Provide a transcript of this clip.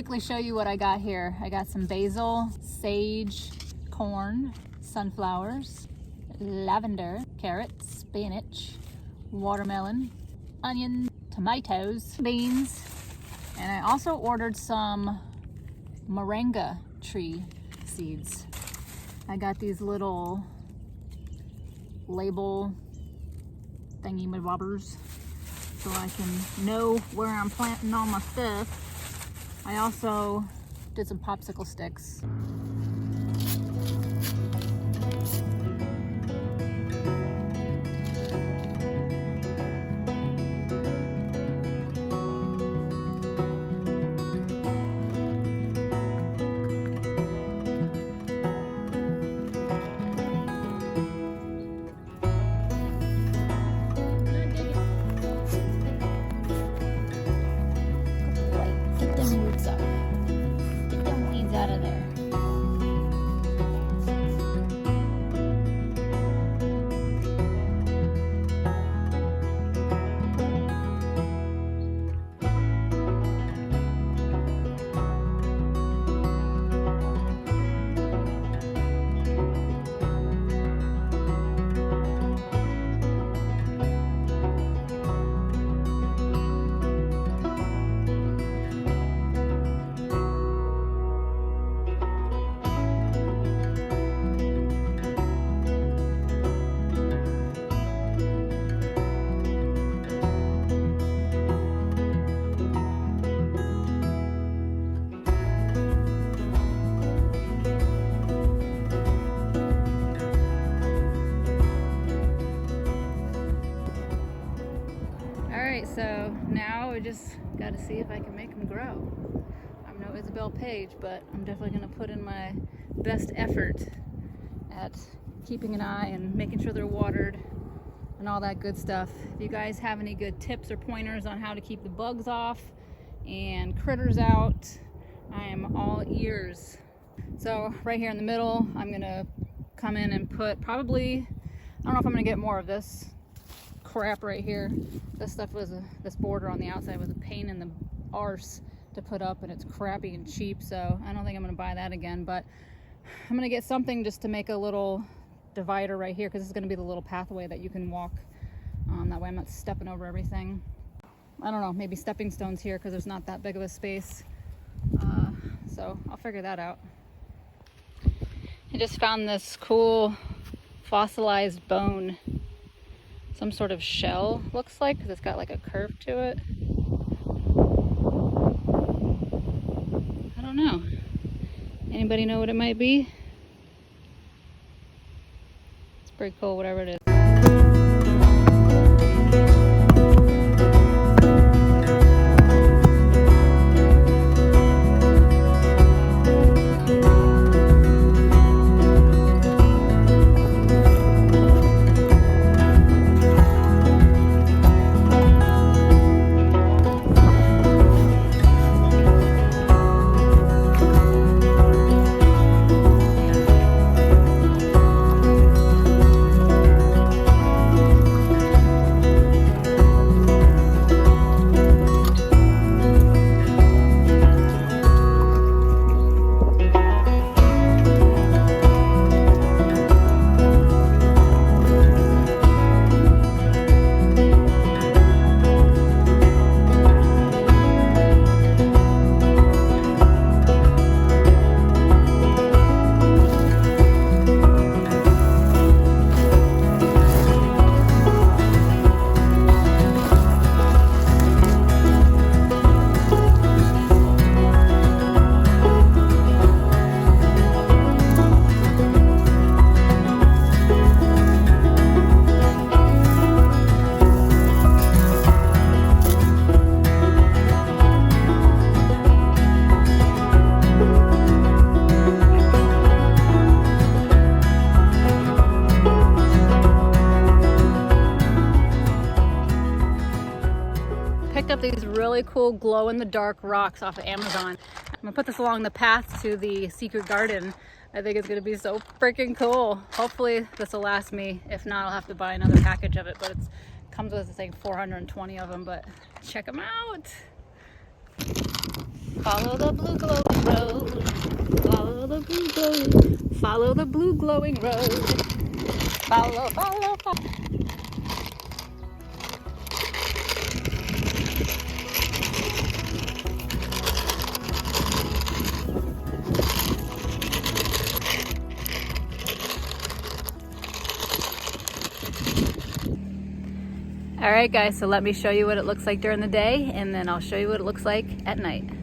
quickly show you what I got here. I got some basil, sage, corn, sunflowers, lavender, carrots, spinach, watermelon, onion, tomatoes, beans, and I also ordered some moringa tree seeds. I got these little label thingy mabobbers so I can know where I'm planting all my stuff. I also did some popsicle sticks. So now we just got to see if I can make them grow. I'm no Isabel Page, but I'm definitely going to put in my best effort at keeping an eye and making sure they're watered and all that good stuff. If you guys have any good tips or pointers on how to keep the bugs off and critters out, I am all ears. So right here in the middle, I'm going to come in and put probably, I don't know if I'm going to get more of this crap right here. This stuff was this border on the outside was a pain in the arse to put up, and it's crappy and cheap, so I don't think I'm going to buy that again, but I'm going to get something just to make a little divider right here, because this is going to be the little pathway that you can walk. That way I'm not stepping over everything. I don't know, maybe stepping stones here because there's not that big of a space, so I'll figure that out. I just found this cool fossilized bone, some sort of shell, looks like, because it's got like a curve to it. I don't know. Anybody know what it might be? It's pretty cool, whatever it is. These really cool glow-in-the-dark rocks off of Amazon. I'm gonna put this along the path to the secret garden. I think it's gonna be so freaking cool. Hopefully this will last me. If not, I'll have to buy another package of it, but it comes with, I think, 420 of them, but check them out. Follow the blue glowing road. Follow the blue glowing. Follow the blue glowing road. Follow, follow, follow. All right, guys, so let me show you what it looks like during the day, and then I'll show you what it looks like at night.